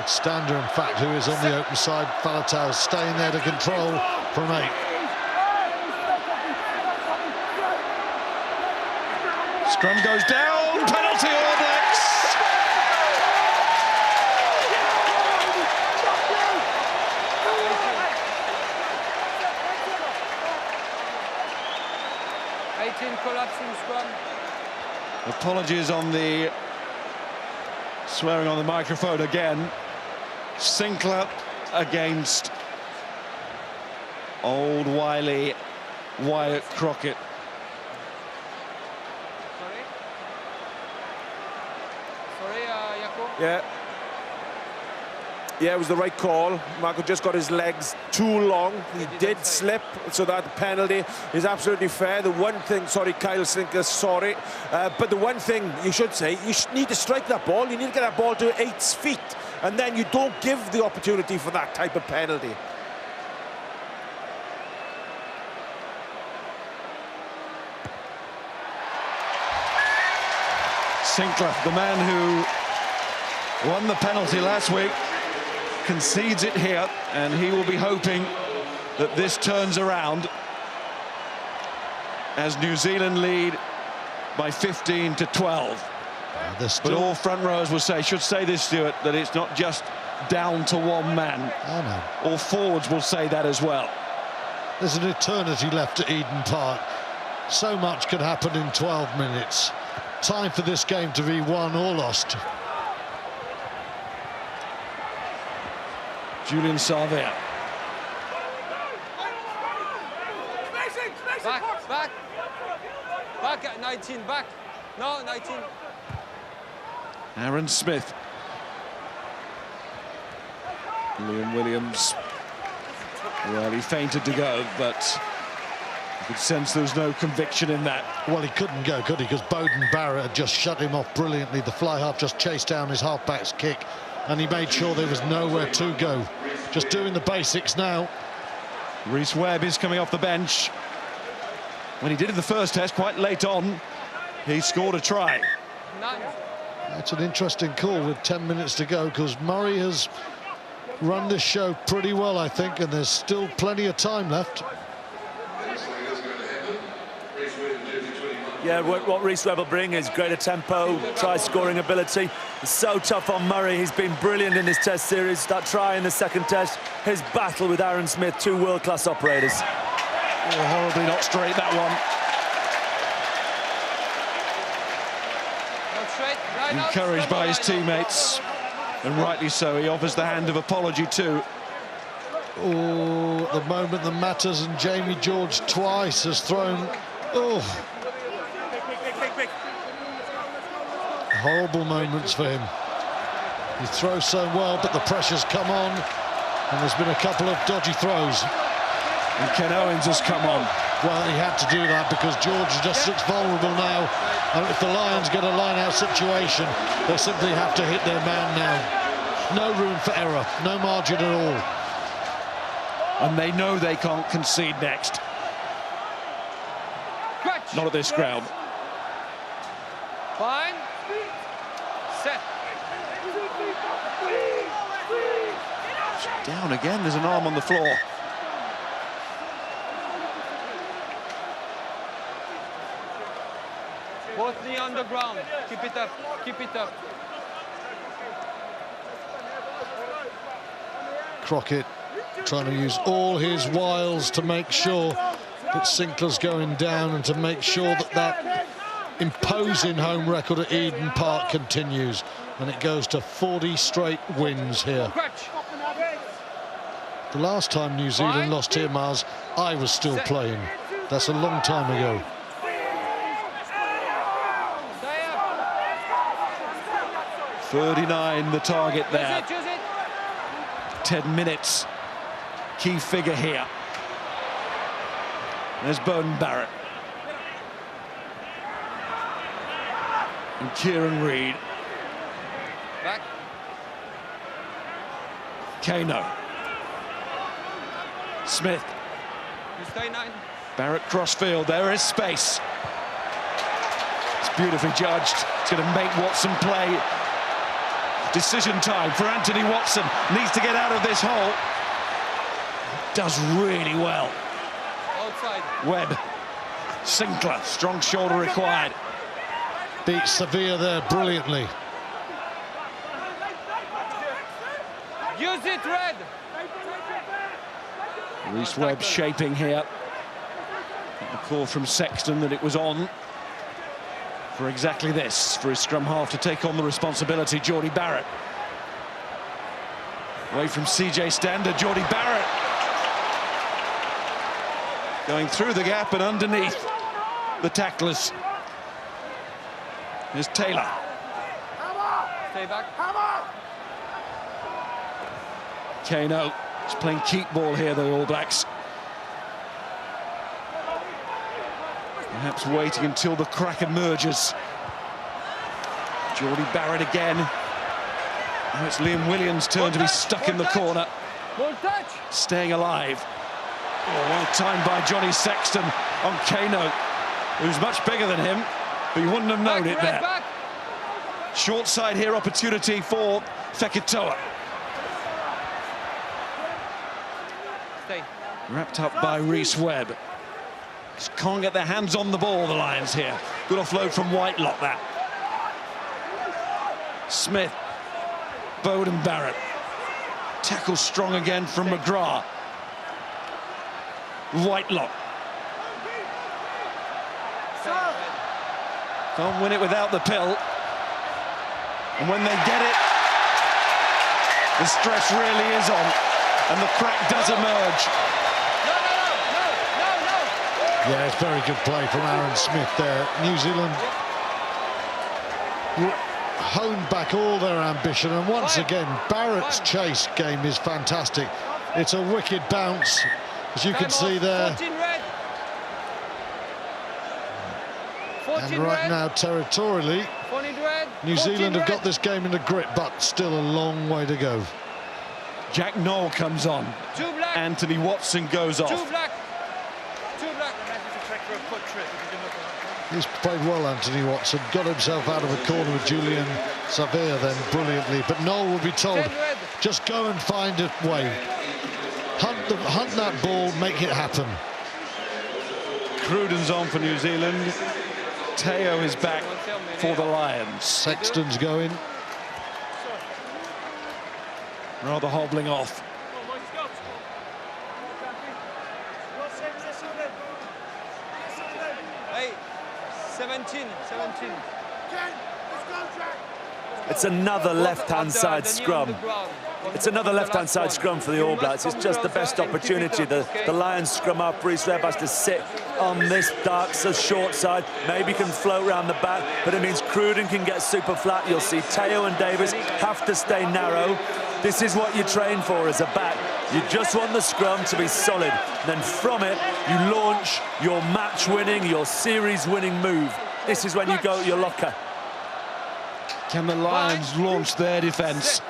Stander, in fact, who is on the open side. Falatau staying there to control from 8. Scrum goes down, penalty All Blacks. Collapsing Scrum. Apologies on the swearing on the microphone again. Sinclair against old wily Wyatt Crockett. Sorry, Jaco? Yeah, it was the right call. Marco just got his legs too long. He did slip, so that penalty is absolutely fair. The one thing, sorry, Kyle Sinclair, sorry. But the one thing you should say, you need to strike that ball. You need to get that ball to 8's feet. And then you don't give the opportunity for that type of penalty. Sinclair, the man who won the penalty last week, concedes it here, and he will be hoping that this turns around as New Zealand lead by 15 to 12. But all front rowers will say, should say this, Stuart, that it's not just down to one man. Oh, no. All forwards will say that as well. There's an eternity left at Eden Park. So much could happen in 12 minutes. Time for this game to be won or lost. Julian Sarvea. Back at 19, back. No, 19. Aaron Smith. Liam Williams. Well, he fainted to go, but you could sense there was no conviction in that. Well, he couldn't go, could he? Because Bowden Barrett had just shut him off brilliantly. The fly half just chased down his halfback's kick, and he made sure there was nowhere to go. Just doing the basics now. Rhys Webb is coming off the bench. When he did in the first test, quite late on, he scored a try. That's an interesting call with 10 minutes to go, because Murray has run this show pretty well, I think, and there's still plenty of time left. Yeah, what Rhys Webb will bring is greater tempo, try-scoring ability. It's so tough on Murray. He's been brilliant in this test series. That try in the second test, his battle with Aaron Smith, two world-class operators. Oh, horribly not straight, that one. Encouraged by his teammates, and rightly so. He offers the hand of apology too. Oh, at the moment that matters, and Jamie George twice has thrown. Oh. Horrible moments for him. He throws so well, but the pressure's come on, and there's been a couple of dodgy throws. And Ken Owens has come on. Well, he had to do that because George just looks vulnerable now. And if the Lions get a line-out situation, they simply have to hit their man now. No room for error, no margin at all. And they know they can't concede next. Not at this ground. Fine. Set. Down again, there's an arm on the floor. Both knee on the ground. Keep it up. Keep it up. Crockett trying to use all his wiles to make sure that Sinclair's going down, and to make sure that that imposing home record at Eden Park continues, and it goes to 40 straight wins here. The last time New Zealand lost here, Miles, I was still playing. That's a long time ago. .39 the target there. 10 minutes. Key figure here. There's Bowden Barrett. And Kieran Reid. Back. Kano. Smith. You stay 9. Barrett crossfield. There is space. It's beautifully judged. It's going to make Watson play. Decision time for Anthony Watson. Needs to get out of this hole. Does really well. Outside. Webb. Sinclair. Strong shoulder required. Beats Sevilla there brilliantly. Use it, Red. Reece Webb shaping here. A call from Sexton that it was on for exactly this, for his scrum half to take on the responsibility. Geordie Barrett. Away from CJ Stander, Geordie Barrett. Going through the gap and underneath the tacklers. Here's Taylor. Stay back. Kano is playing keep ball here, the All Blacks. Perhaps waiting until the crack emerges. Geordie Barrett again. Now it's Liam Williams' turn to be stuck in the corner. Ball touch. Staying alive. Oh, well timed by Johnny Sexton on Kano, who's much bigger than him, but you wouldn't have known it there. Back. Short side here, opportunity for Fekitoa. Stay. Wrapped up by Reece Webb. Just can't get their hands on the ball, the Lions here. Good offload from Whitelock, that. Smith. Bowden Barrett. Tackle strong again from McGrath. Whitelock. Can't win it without the pill. And when they get it, the stress really is on. And the crack does emerge. Yeah, it's very good play from Aaron Smith there. New Zealand honed back all their ambition, and once again Barrett's chase game is fantastic. It's a wicked bounce, as you can see there. 14 red. 14 And right red. now, territorially, 14 red. New 14 Zealand have red. got this game in the grip, but still a long way to go. Jack Noel comes on. 2 black. Anthony Watson goes off. 2 black. 2 black. He's played well, Anthony Watson. Got himself out of a corner with Julian Savea then brilliantly. But Noel will be told, just go and find a way. Hunt that ball, make it happen. Cruden's on for New Zealand. Teo is back for the Lions. Sexton's going. Rather hobbling off. Hey, 17. It's another left-hand side scrum. It's another left-hand side scrum for the All Blacks. It's just the best opportunity. The Lions scrum up. Reece Webb has to sit on this dark, so short side. Maybe can float around the back, but it means Cruden can get super flat. You'll see Teo and Davis have to stay narrow. This is what you train for as a back. You just want the scrum to be solid. Then from it, you launch your match-winning, your series-winning move. This is when you go to your locker. Can the Lions launch their defence?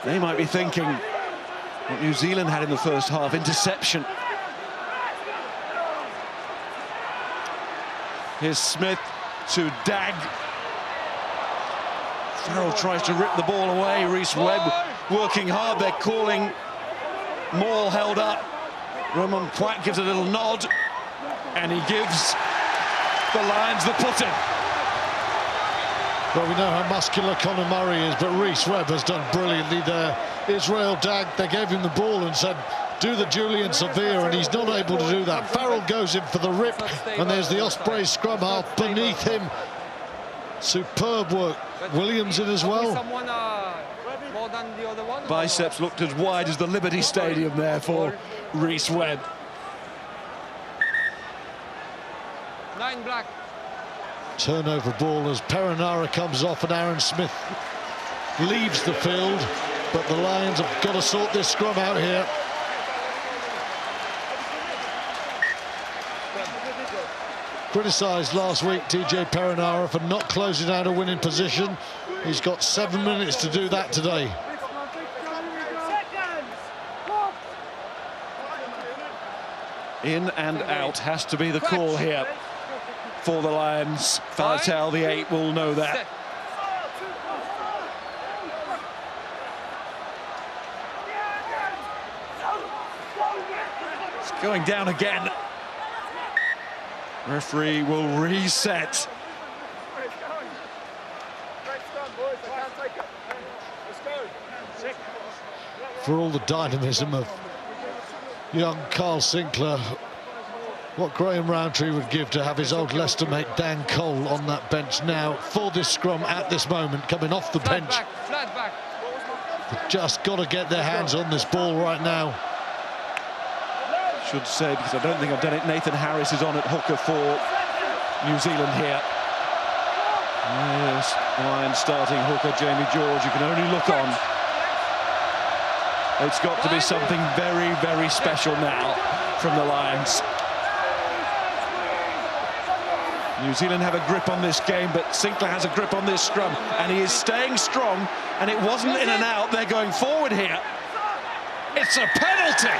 They might be thinking what New Zealand had in the first half, interception. Here's Smith to Dag. Farrell tries to rip the ball away. Reece Webb working hard. They're calling Maul held up. Roman Quack gives a little nod, and he gives the Lions the put-in. Well, we know how muscular Conor Murray is, but Reece Webb has done brilliantly there. Israel Dag, they gave him the ball and said, do the Julian Savea, and he's not able to do that. Farrell goes in for the rip, and there's the Ospreys scrum half beneath him. Superb work. Williams in as well. More than the other one. Biceps looked as wide as the Liberty Stadium there for Reece Webb. 9 black. Turnover ball as Perinara comes off and Aaron Smith leaves the field, but the Lions have got to sort this scrum out here. Criticised last week, TJ Perinara, for not closing out a winning position. He's got 7 minutes to do that today. In and out has to be the call here for the Lions. Faletau, the 8, will know that. It's going down again. Referee will reset. For all the dynamism of young Carl Sinclair, what Graham Rowntree would give to have his old Leicester mate Dan Cole on that bench now for this scrum at this moment, coming off the bench. Flat back. They've just got to get their hands on this ball right now. Should say, because I don't think I've done it, Nathan Harris is on at hooker for New Zealand here. Yes, Lions starting hooker Jamie George, you can only look on. It's got to be something very, very special now from the Lions. New Zealand have a grip on this game, but Sinclair has a grip on this scrum, and he is staying strong, and it wasn't in and out. They're going forward here. It's a penalty.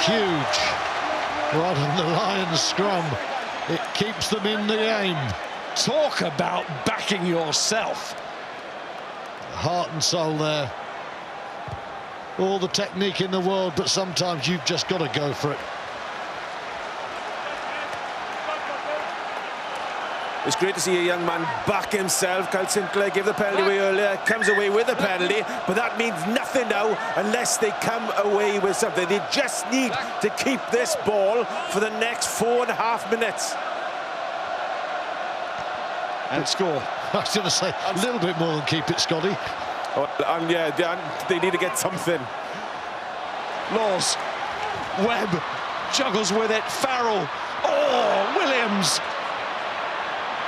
Huge. Right on the Lions scrum. It keeps them in the game. Talk about backing yourself. Heart and soul there. All the technique in the world, but sometimes you've just got to go for it. It's great to see a young man back himself. Kyle Sinclair gave the penalty away earlier, comes away with a penalty, but that means nothing now unless they come away with something. They just need to keep this ball for the next 4.5 minutes. And score. I was going to say, a little bit more than keep it, Scotty. Oh, and yeah, they need to get something. Laws. Webb juggles with it. Farrell. Oh, Williams.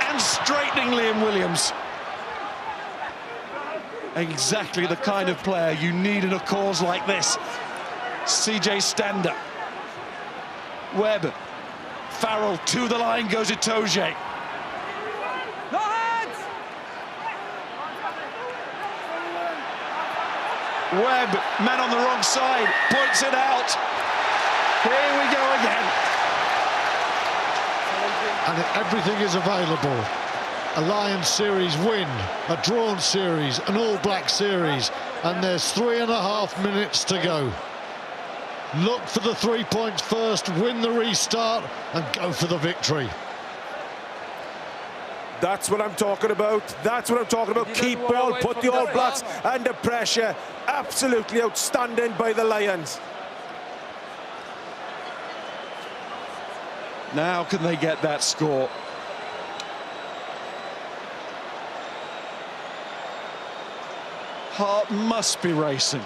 And straightening Liam Williams. Exactly the kind of player you need in a cause like this. CJ Stander. Webb. Farrell to the line goes Itoje. No hands! Webb, man on the wrong side, points it out. Here we go again. And everything is available. A Lions series win, a drawn series, an All Black series, and there's 3.5 minutes to go. Look for the 3 points first, win the restart, and go for the victory. That's what I'm talking about. That's what I'm talking about. Keep ball, put the All Blacks under pressure. Absolutely outstanding by the Lions. Now can they get that score? Heart must be racing.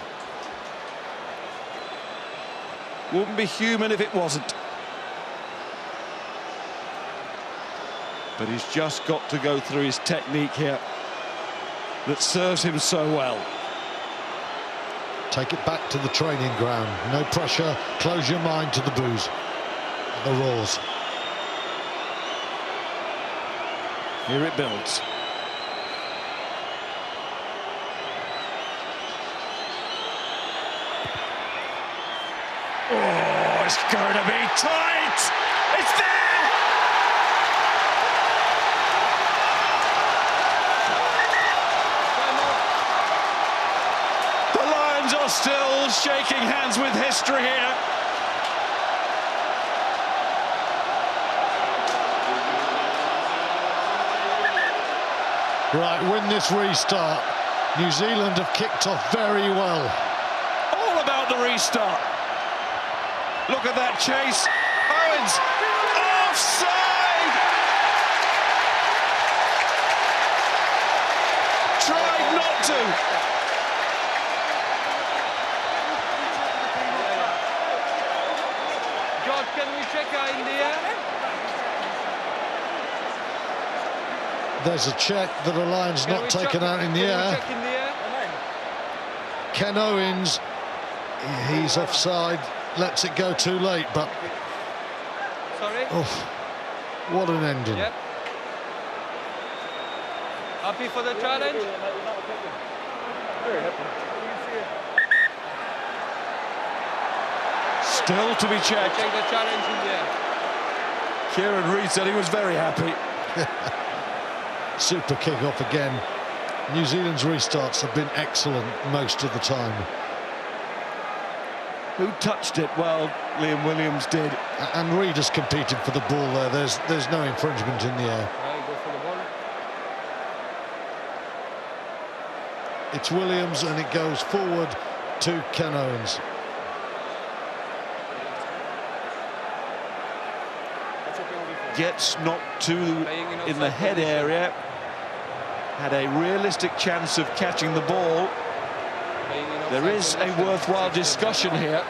Wouldn't be human if it wasn't. But he's just got to go through his technique here that serves him so well. Take it back to the training ground. No pressure. Close your mind to the boos, the roars. Here it builds. Oh, it's going to be tight. It's there. Are still shaking hands with history here. Right, win this restart. New Zealand have kicked off very well. All about the restart. Look at that chase. Owens, offside! Tried not to. Can we check in the air? There's a check that the line's not taken out in the air. Check in the air? Ken Owens, he's offside, lets it go too late, but... Sorry? Oh, what an ending. Yep. Happy for the challenge? Very happy. Still to be checked. Check the challenge in there. Kieran Reid said he was very happy. Super kick-off again. New Zealand's restarts have been excellent most of the time. Who touched it? Well, Liam Williams did. And Reed has competed for the ball there. There's no infringement in the air. Go for the ball. It's Williams, and it goes forward to Ken Owens. Gets knocked to in the head area. Had a realistic chance of catching the ball. There is a worthwhile discussion here.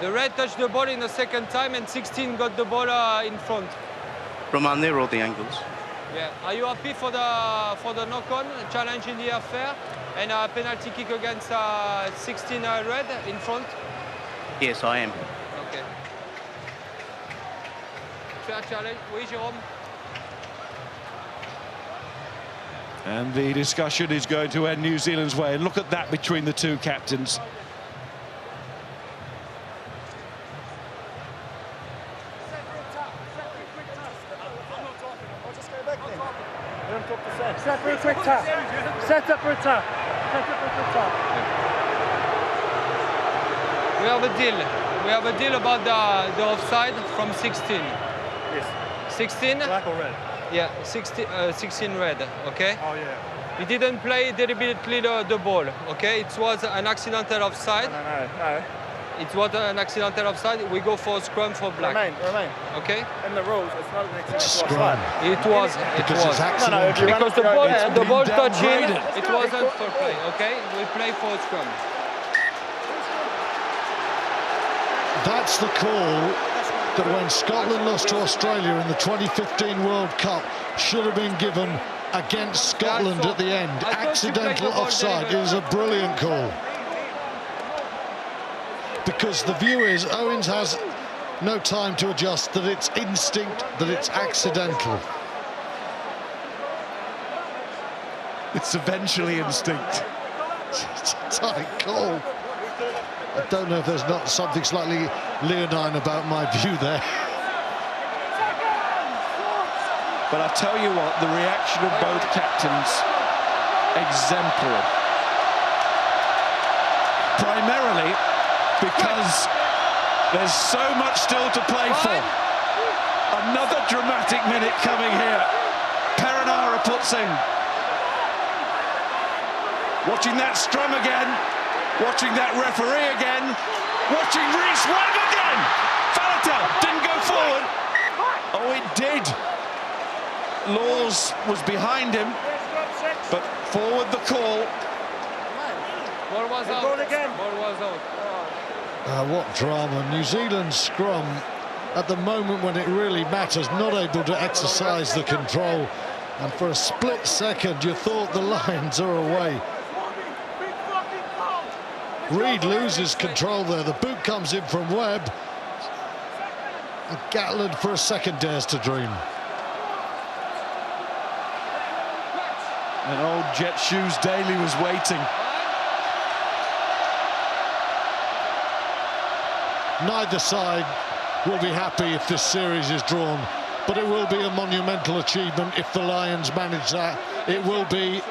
The red touched the ball in the second time, and 16 got the ball in front. Roman, they wrote the angles. Yeah. Are you happy for the knock-on challenge in the affair and a penalty kick against 16 red in front? Yes, I am. Okay. Fair challenge. Oui, Jérôme. And the discussion is going to end New Zealand's way. And look at that between the two captains. Set for a quick tap. Set up for a tap. Set up for a quick tap. We have a deal. We have a deal about the offside from 16. Yes. 16? Black or red? Yeah, 16 red, okay? Oh, yeah. He didn't play deliberately the ball, okay? It was an accidental offside. No. It was an accidental offside. We go for scrum for black. Remain. Okay? In the rules, it's not an accidental Scrum. offside. It was. Because it's accidental. if you run Because off the ball been touching, downgraded. it wasn't for play, okay? We play for scrum. That's the call that when Scotland lost to Australia in the 2015 World Cup should have been given against Scotland at the end. I thought you Accidental played the ball offside. It very is a brilliant call. Because the view is Owens has no time to adjust, that it's instinct, that it's accidental. It's eventually instinct. It's a tight call. I don't know if there's not something slightly leonine about my view there. But I tell you what, the reaction of both captains, exemplary. Primarily because there's so much still to play for. Another dramatic minute coming here. Perenara puts in. Watching that scrum again. Watching that referee again. Watching Reese Webb again. Faletau didn't go forward. Oh, it did. Laws was behind him, but forward the call. Ball was out. Ball again. Ball was out. What drama. New Zealand scrum at the moment when it really matters, not able to exercise the control, and for a split second you thought the Lions are away. Reed loses control there. The boot comes in from Webb, and Gatland for a second dares to dream. And old Jet Shoes Daly was waiting. Neither side will be happy if this series is drawn, but it will be a monumental achievement if the Lions manage that. It will be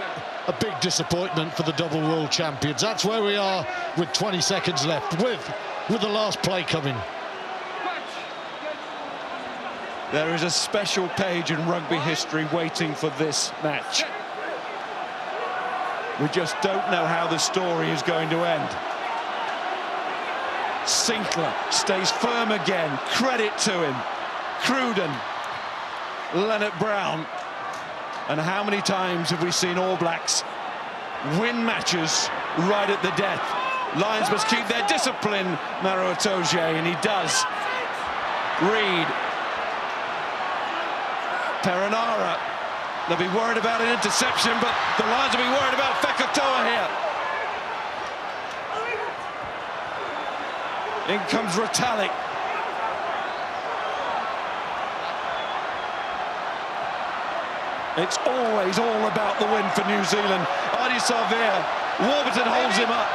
a big disappointment for the double world champions. That's where we are with 20 seconds left, with the last play coming. There is a special page in rugby history waiting for this match. We just don't know how the story is going to end. Sinclair stays firm again. Credit to him. Cruden, Leonard Brown. And how many times have we seen All Blacks win matches right at the death? Lions must keep their discipline, Maro Itoje, and he does. Reed. Perenara. They'll be worried about an interception, but the Lions will be worried about Fekatoa here. In comes Retallick. It's always all about the win for New Zealand. Ardie Savea, Warburton holds him up.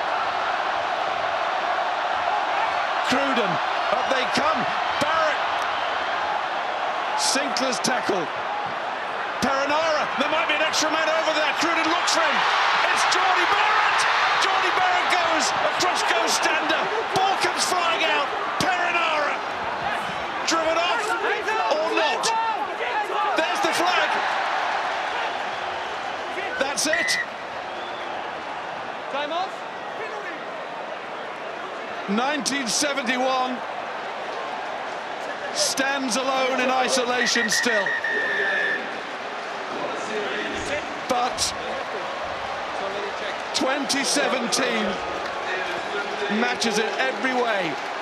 Cruden, up they come. Barrett. Sinclair's tackle. Perenara, there might be an extra man over there. Cruden looks for him. It's Geordie Barrett. Geordie Barrett goes That's it. Time off. 1971 stands alone in isolation still. But 2017 matches it every way.